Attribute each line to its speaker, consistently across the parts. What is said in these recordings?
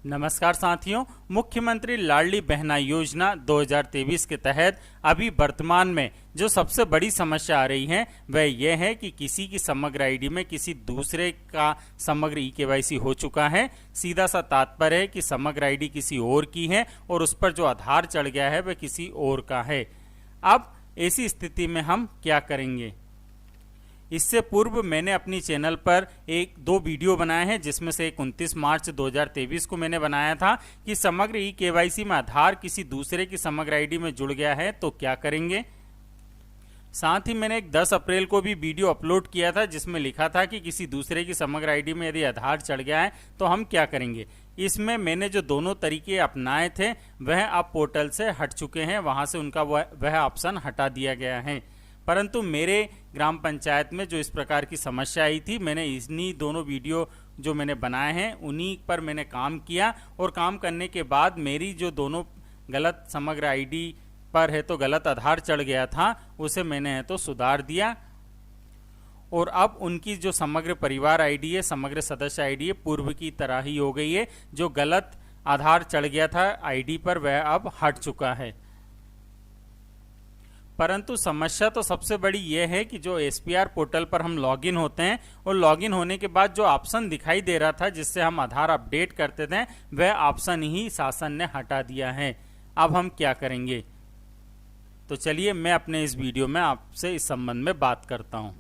Speaker 1: नमस्कार साथियों, मुख्यमंत्री लाडली बहना योजना 2023 के तहत अभी वर्तमान में जो सबसे बड़ी समस्या आ रही है वह यह है कि किसी की समग्र आईडी में किसी दूसरे का समग्र ई-केवाईसी हो चुका है। सीधा सा तात्पर्य है कि समग्र आईडी किसी और की है और उस पर जो आधार चढ़ गया है वह किसी और का है। अब ऐसी स्थिति में हम क्या करेंगे? इससे पूर्व मैंने अपनी चैनल पर दो वीडियो बनाए हैं, जिसमें से एक 29 मार्च 2023 को मैंने बनाया था कि समग्र ई-केवाईसी में आधार किसी दूसरे की समग्र आईडी में जुड़ गया है तो क्या करेंगे। साथ ही मैंने एक 10 अप्रैल को भी वीडियो अपलोड किया था जिसमें लिखा था कि किसी दूसरे की समग्र आईडी में यदि आधार चढ़ गया है तो हम क्या करेंगे। इसमें मैंने जो दोनों तरीके अपनाए थे वह अब पोर्टल से हट चुके हैं, वहां से उनका वह ऑप्शन हटा दिया गया है। परंतु मेरे ग्राम पंचायत में जो इस प्रकार की समस्या आई थी, मैंने इन्हीं दोनों वीडियो जो मैंने बनाए हैं उन्हीं पर मैंने काम किया और काम करने के बाद मेरी जो दोनों गलत समग्र आईडी पर है तो गलत आधार चढ़ गया था उसे मैंने है तो सुधार दिया और अब उनकी जो समग्र परिवार आईडी है, समग्र सदस्य आईडी है, पूर्व की तरह ही हो गई है। जो गलत आधार चढ़ गया था आईडी पर वह अब हट चुका है। परंतु समस्या तो सबसे बड़ी यह है कि जो एसपीआर पोर्टल पर हम लॉगिन होते हैं और लॉगिन होने के बाद जो ऑप्शन दिखाई दे रहा था जिससे हम आधार अपडेट करते थे वह ऑप्शन ही शासन ने हटा दिया है। अब हम क्या करेंगे? तो चलिए मैं अपने इस वीडियो में आपसे इस संबंध में बात करता हूं।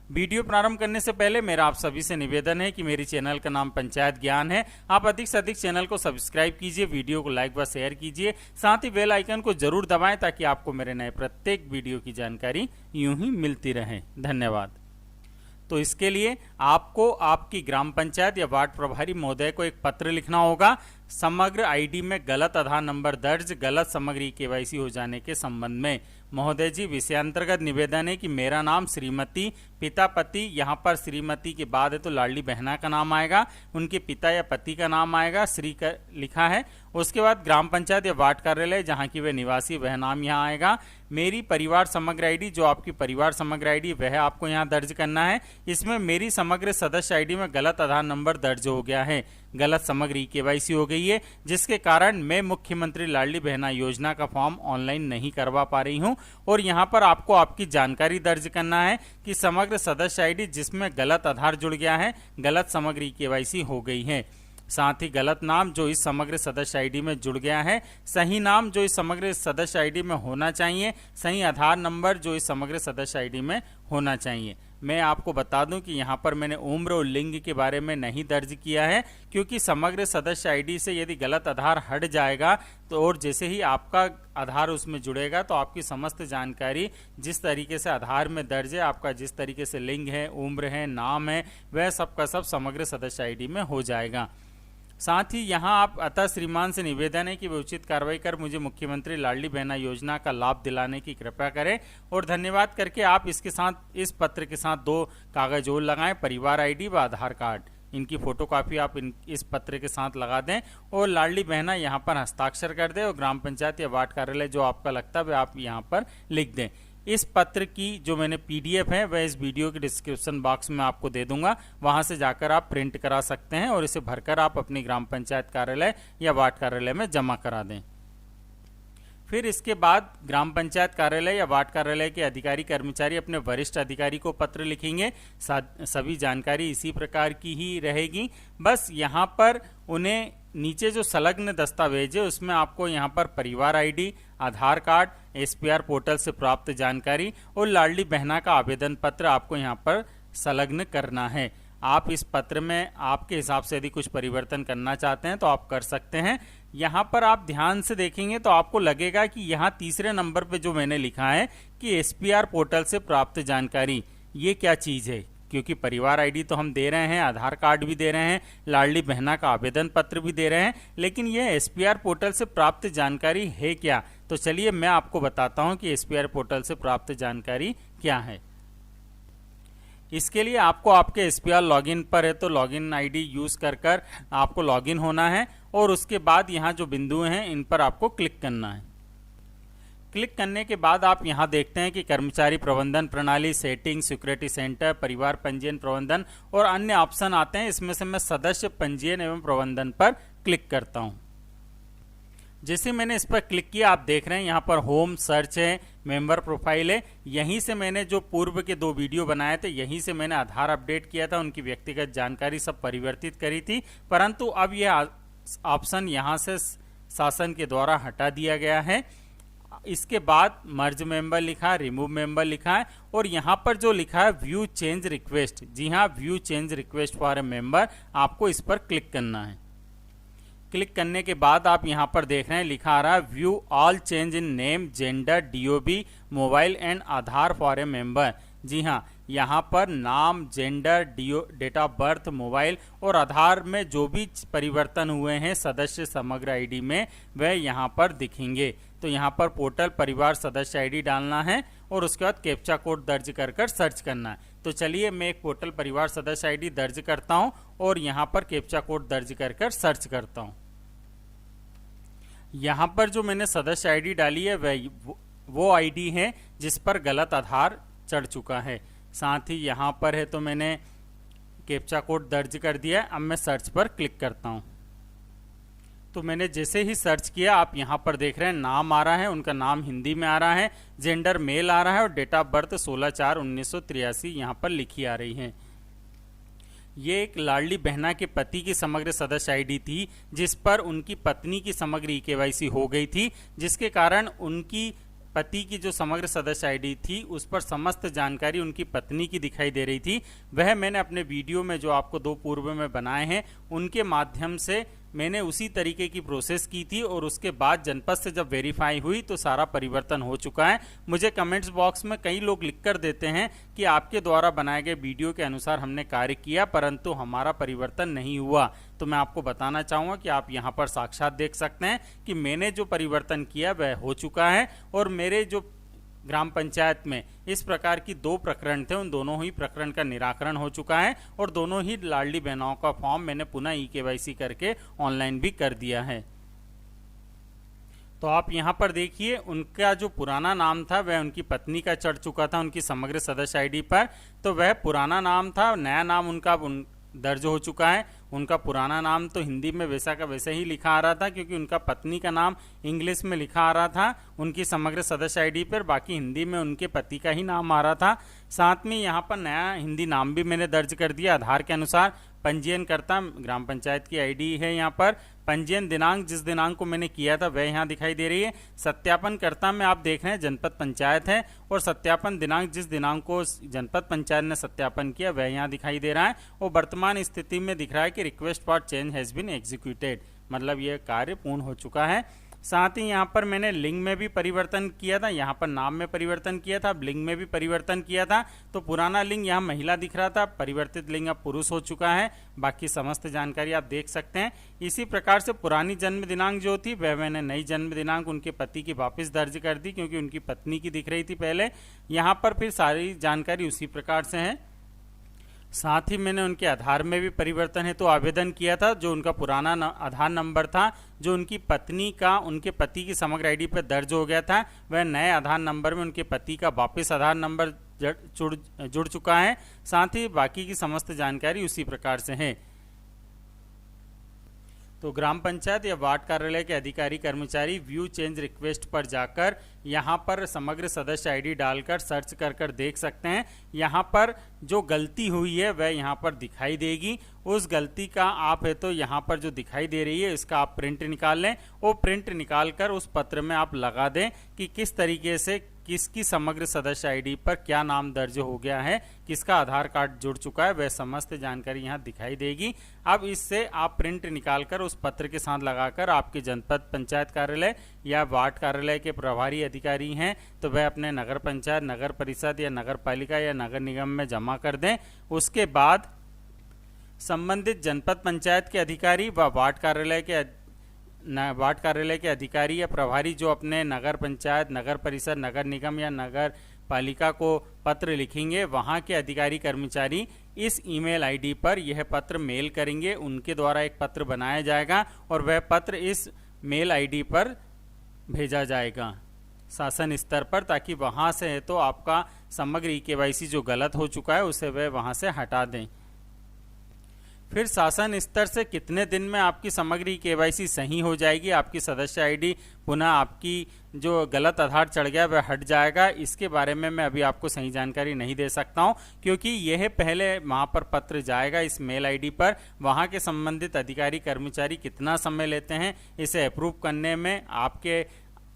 Speaker 1: वीडियो प्रारंभ करने से पहले मेरा आप सभी से निवेदन है कि मेरी चैनल का नाम पंचायत ज्ञान है। आप अधिक से अधिक चैनल को सब्सक्राइब कीजिए, वीडियो को लाइक व शेयर कीजिए, साथ ही बेल आइकन को जरूर दबाएं ताकि आपको मेरे नए प्रत्येक वीडियो की जानकारी यूं ही मिलती रहे। धन्यवाद। तो इसके लिए आपको आपकी ग्राम पंचायत या वार्ड प्रभारी महोदय को एक पत्र लिखना होगा। समग्र आईडी में गलत आधार नंबर दर्ज, गलत समग्र ई-केवाईसी हो जाने के संबंध में। महोदय जी, विषयांतर्गत निवेदन है कि मेरा नाम श्रीमती, पिता पति, यहाँ पर श्रीमती के बाद है तो लाडली बहना का नाम आएगा, उनके पिता या पति का नाम आएगा, श्री का लिखा है। उसके बाद ग्राम पंचायत या वार्ड कार्यालय जहाँ की वह निवासी वह नाम यहाँ आएगा। मेरी परिवार समग्र आईडी, जो आपकी परिवार समग्र आईडी वह आपको यहाँ दर्ज करना है। इसमें मेरी समग्र सदस्य आईडी में गलत आधार नंबर दर्ज हो गया है, गलत समग्र ई-केवाईसी हो गई है, जिसके कारण मैं मुख्यमंत्री लाडली बहना योजना का फॉर्म ऑनलाइन नहीं करवा पा रही हूं। और यहां पर आपको आपकी जानकारी दर्ज करना है कि समग्र सदस्य आईडी जिसमें गलत आधार जुड़ गया है, गलत समग्र ई-केवाईसी हो गई है। साथ ही गलत नाम जो इस समग्र सदस्य आईडी में जुड़ गया है, सही नाम जो इस समग्र सदस्य आईडी में होना चाहिए, सही आधार नंबर जो इस समग्र सदस्य आईडी में होना चाहिए। मैं आपको बता दूं कि यहाँ पर मैंने उम्र और लिंग के बारे में नहीं दर्ज किया है, क्योंकि समग्र सदस्य आईडी से यदि गलत आधार हट जाएगा तो और जैसे ही आपका आधार उसमें जुड़ेगा तो आपकी समस्त जानकारी जिस तरीके से आधार में दर्ज है, आपका जिस तरीके से लिंग है, उम्र है, नाम है, वह सब का सब समग्र सदस्य आईडी में हो जाएगा। साथ ही यहाँ आप अतः श्रीमान से निवेदन है कि वे उचित कार्रवाई कर मुझे मुख्यमंत्री लाडली बहना योजना का लाभ दिलाने की कृपा करें। और धन्यवाद करके आप इसके साथ, इस पत्र के साथ 2 कागज और लगाएं, परिवार आईडी व आधार कार्ड। इनकी फोटोकॉपी आप इस पत्र के साथ लगा दें और लाडली बहना यहाँ पर हस्ताक्षर कर दें और ग्राम पंचायत या वार्ड कार्यालय जो आपका लगता है वह आप यहाँ पर लिख दें। इस पत्र की जो मैंने पीडीएफ है वह इस वीडियो के डिस्क्रिप्शन बॉक्स में आपको दे दूंगा, वहां से जाकर आप प्रिंट करा सकते हैं और इसे भरकर आप अपनी ग्राम पंचायत कार्यालय या वार्ड कार्यालय में जमा करा दें। फिर इसके बाद ग्राम पंचायत कार्यालय या वार्ड कार्यालय के अधिकारी कर्मचारी अपने वरिष्ठ अधिकारी को पत्र लिखेंगे। सभी जानकारी इसी प्रकार की ही रहेगी। बस यहाँ पर उन्हें नीचे जो संलग्न दस्तावेज है उसमें आपको यहाँ पर परिवार आईडी, आधार कार्ड, एसपीआर पोर्टल से प्राप्त जानकारी और लाडली बहना का आवेदन पत्र आपको यहाँ पर संलग्न करना है। आप इस पत्र में आपके हिसाब से यदि कुछ परिवर्तन करना चाहते हैं तो आप कर सकते हैं। यहाँ पर आप ध्यान से देखेंगे तो आपको लगेगा कि यहाँ तीसरे नंबर पे जो मैंने लिखा है कि एसपीआर पोर्टल से प्राप्त जानकारी, ये क्या चीज़ है? क्योंकि परिवार आईडी तो हम दे रहे हैं, आधार कार्ड भी दे रहे हैं, लाडली बहना का आवेदन पत्र भी दे रहे हैं, लेकिन यह एसपीआर पोर्टल से प्राप्त जानकारी है क्या? तो चलिए मैं आपको बताता हूं कि एसपीआर पोर्टल से प्राप्त जानकारी क्या है। इसके लिए आपको आपके एसपीआर लॉगिन पर है तो लॉगिन आईडी यूज कर आपको लॉगिन होना है और उसके बाद यहाँ जो बिंदु हैं इन पर आपको क्लिक करना है। क्लिक करने के बाद आप यहां देखते हैं कि कर्मचारी प्रबंधन प्रणाली, सेटिंग, सिक्योरिटी सेंटर, परिवार पंजीयन प्रबंधन और अन्य ऑप्शन आते हैं। इसमें से मैं सदस्य पंजीयन एवं प्रबंधन पर क्लिक करता हूं। जैसे मैंने इस पर क्लिक किया, आप देख रहे हैं यहाँ पर होम, सर्च है, मेंबर प्रोफाइल है। यहीं से मैंने जो पूर्व के 2 वीडियो बनाए थे, यहीं से मैंने आधार अपडेट किया था, उनकी व्यक्तिगत जानकारी सब परिवर्तित करी थी। परंतु अब यह ऑप्शन यहाँ से शासन के द्वारा हटा दिया गया है। इसके बाद मर्ज मेंबर लिखा है, रिमूव मेंबर लिखा है और यहाँ पर जो लिखा है व्यू चेंज रिक्वेस्ट, जी हाँ, view change request for a member, आपको इस पर क्लिक करना है। क्लिक करने के बाद आप यहां पर देख रहे हैं लिखा आ रहा है view all change in name, gender, DOB, mobile and Aadhaar for a member. जी हां, यहां पर नाम, gender, date of birth, mobile और आधार में जो भी परिवर्तन हुए हैं सदस्य समग्र आईडी में, वह यहां पर दिखेंगे। तो यहां पर पोर्टल परिवार सदस्य आईडी डालना है और उसके बाद कैप्चा कोड दर्ज कर कर सर्च करना है। तो चलिए मैं एक पोर्टल परिवार सदस्य आईडी दर्ज करता हूं और यहां पर कैप्चा कोड दर्ज कर कर सर्च करता हूं। यहां पर जो मैंने सदस्य आईडी डाली है वह वो आईडी है जिस पर गलत आधार चढ़ चुका है। साथ ही यहां पर है तो मैंने कैप्चा कोड दर्ज कर दिया। अब मैं सर्च पर क्लिक करता हूं। तो मैंने जैसे ही सर्च किया, आप यहां पर देख रहे हैं नाम आ रहा है, उनका नाम हिंदी में आ रहा है, जेंडर मेल आ रहा है और डेट ऑफ बर्थ 16/4/1983 यहां पर लिखी आ रही है। ये एक लाडली बहना के पति की समग्र सदस्य आईडी थी, जिस पर उनकी पत्नी की समग्र ई-केवाईसी हो गई थी, जिसके कारण उनकी पति की जो समग्र सदस्य आईडी थी उस पर समस्त जानकारी उनकी पत्नी की दिखाई दे रही थी। वह मैंने अपने वीडियो में जो आपको 2 पूर्व में बनाए हैं उनके माध्यम से मैंने उसी तरीके की प्रोसेस की थी और उसके बाद जनपद से जब वेरीफाई हुई तो सारा परिवर्तन हो चुका है। मुझे कमेंट्स बॉक्स में कई लोग लिख कर देते हैं कि आपके द्वारा बनाए गए वीडियो के अनुसार हमने कार्य किया परंतु हमारा परिवर्तन नहीं हुआ। तो मैं आपको बताना चाहूँगा कि आप यहाँ पर साक्षात देख सकते हैं कि मैंने जो परिवर्तन किया वह हो चुका है और मेरे जो ग्राम पंचायत में इस प्रकार की 2 प्रकरण थे, उन दोनों ही प्रकरण का निराकरण हो चुका है और दोनों ही लाडली बहनों का फॉर्म मैंने पुनः ई-केवाईसी करके ऑनलाइन भी कर दिया है। तो आप यहाँ पर देखिए, उनका जो पुराना नाम था वह उनकी पत्नी का चढ़ चुका था उनकी समग्र सदस्य आईडी पर। तो वह पुराना नाम था, नया नाम उनका दर्ज हो चुका है। उनका पुराना नाम तो हिंदी में वैसा का वैसा ही लिखा आ रहा था क्योंकि उनका पत्नी का नाम इंग्लिश में लिखा आ रहा था उनकी समग्र सदस्य आईडी पर, बाकी हिंदी में उनके पति का ही नाम आ रहा था। साथ में यहाँ पर नया हिंदी नाम भी मैंने दर्ज कर दिया आधार के अनुसार। पंजीयनकर्ता ग्राम पंचायत की आईडी है यहाँ पर। पंजीयन दिनांक जिस दिनांक को मैंने किया था वह यहाँ दिखाई दे रही है। सत्यापनकर्ता में आप देख रहे हैं जनपद पंचायत है और सत्यापन दिनांक जिस दिनांक को जनपद पंचायत ने सत्यापन किया वह यहाँ दिखाई दे रहा है और वर्तमान स्थिति में दिख रहा है कि request for change has been executed, मतलब यह कार्य पूर्ण हो चुका है। साथ ही यहाँ पर मैंने लिंग में भी परिवर्तन किया था, यहाँ पर नाम में परिवर्तन किया था, लिंग में भी परिवर्तन किया था। तो पुराना लिंग यहाँ महिला दिख रहा था, परिवर्तित लिंग अब पुरुष हो चुका है। बाकी समस्त जानकारी आप देख सकते हैं। इसी प्रकार से पुरानी जन्म दिनांक जो थी वह मैंने नई जन्म दिनांक उनके पति की वापस दर्ज कर दी क्योंकि उनकी पत्नी की दिख रही थी पहले। यहाँ पर फिर सारी जानकारी उसी प्रकार से है। साथ ही मैंने उनके आधार में भी परिवर्तन हेतु आवेदन किया था। जो उनका पुराना आधार नंबर था जो उनकी पत्नी का उनके पति की समग्र आईडी पर दर्ज हो गया था, वह नए आधार नंबर में उनके पति का वापस आधार नंबर जुड़ चुका है। साथ ही बाकी की समस्त जानकारी उसी प्रकार से है। तो ग्राम पंचायत या वार्ड कार्यालय के अधिकारी कर्मचारी व्यू चेंज रिक्वेस्ट पर जाकर यहाँ पर समग्र सदस्य आईडी डालकर सर्च कर कर देख सकते हैं। यहाँ पर जो गलती हुई है वह यहाँ पर दिखाई देगी। उस गलती का आप है तो यहाँ पर जो दिखाई दे रही है इसका आप प्रिंट निकाल लें। वो प्रिंट निकाल कर उस पत्र में आप लगा दें कि किस तरीके से किसकी समग्र सदस्य आईडी पर क्या नाम दर्ज हो गया है, किसका आधार कार्ड जुड़ चुका है, वह समस्त जानकारी यहाँ दिखाई देगी। अब इससे आप प्रिंट निकालकर उस पत्र के साथ लगाकर आपके जनपद पंचायत कार्यालय या वार्ड कार्यालय के प्रभारी अधिकारी हैं तो वह अपने नगर पंचायत, नगर परिषद या नगर पालिका या नगर निगम में जमा कर दें। उसके बाद संबंधित जनपद पंचायत के अधिकारी व वार्ड कार्यालय के अधिकारी या प्रभारी जो अपने नगर पंचायत, नगर परिषद, नगर निगम या नगर पालिका को पत्र लिखेंगे, वहां के अधिकारी कर्मचारी इस ईमेल आईडी पर यह पत्र मेल करेंगे। उनके द्वारा एक पत्र बनाया जाएगा और वह पत्र इस मेल आईडी पर भेजा जाएगा। शासन स्तर पर, ताकि वहां से है तो आपका समग्र ई-केवाईसी जो गलत हो चुका है उसे वह वहां से हटा दें। फिर शासन स्तर से कितने दिन में आपकी समग्र ई-केवाईसी सही हो जाएगी, आपकी सदस्य आईडी पुनः आपकी जो गलत आधार चढ़ गया वह हट जाएगा, इसके बारे में मैं अभी आपको सही जानकारी नहीं दे सकता हूं, क्योंकि यह पहले वहां पर पत्र जाएगा इस मेल आईडी पर। वहां के संबंधित अधिकारी कर्मचारी कितना समय लेते हैं इसे अप्रूव करने में, आपके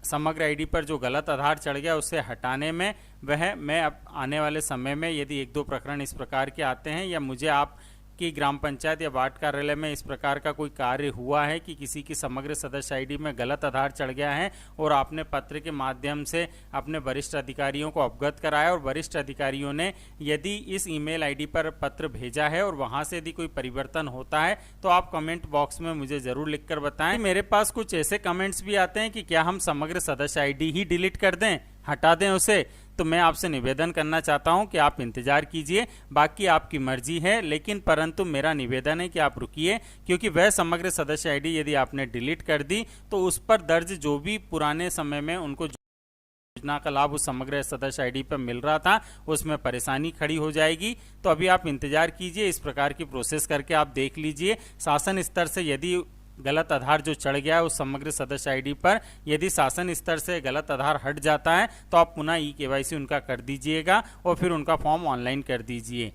Speaker 1: समग्र आईडी पर जो गलत आधार चढ़ गया उसे हटाने में, वह मैं अब आने वाले समय में यदि 1-2 प्रकरण इस प्रकार के आते हैं या मुझे आप कि ग्राम पंचायत या वार्ड कार्यालय में इस प्रकार का कोई कार्य हुआ है कि किसी की समग्र सदस्य आईडी में गलत आधार चढ़ गया है और आपने पत्र के माध्यम से अपने वरिष्ठ अधिकारियों को अवगत कराया और वरिष्ठ अधिकारियों ने यदि इस ईमेल आईडी पर पत्र भेजा है और वहां से यदि कोई परिवर्तन होता है तो आप कमेंट बॉक्स में मुझे जरूर लिखकर बताएं। मेरे पास कुछ ऐसे कमेंट्स भी आते हैं कि क्या हम समग्र सदस्य आईडी ही डिलीट कर दें, हटा दें उसे, तो मैं आपसे निवेदन करना चाहता हूं कि आप इंतजार कीजिए, बाकी आपकी मर्जी है, लेकिन परंतु मेरा निवेदन है कि आप रुकिए, क्योंकि वह समग्र सदस्य आईडी यदि आपने डिलीट कर दी तो उस पर दर्ज जो भी पुराने समय में उनको योजना का लाभ उस समग्र सदस्य आईडी पर मिल रहा था उसमें परेशानी खड़ी हो जाएगी। तो अभी आप इंतजार कीजिए, इस प्रकार की प्रोसेस करके आप देख लीजिए। शासन स्तर से यदि गलत आधार जो चढ़ गया है उस समग्र सदस्य आईडी पर, यदि शासन स्तर से गलत आधार हट जाता है तो आप पुनः ई-केवाईसी उनका कर दीजिएगा और फिर उनका फॉर्म ऑनलाइन कर दीजिए।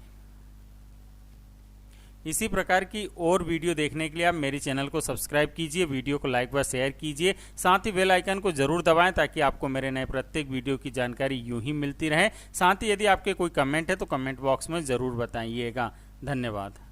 Speaker 1: इसी प्रकार की और वीडियो देखने के लिए आप मेरे चैनल को सब्सक्राइब कीजिए, वीडियो को लाइक व शेयर कीजिए, साथ ही बेल आइकन को जरूर दबाएं ताकि आपको मेरे नए प्रत्येक वीडियो की जानकारी यूं ही मिलती रहे। साथ ही यदि आपके कोई कमेंट है तो कमेंट बॉक्स में जरूर बताइएगा। धन्यवाद।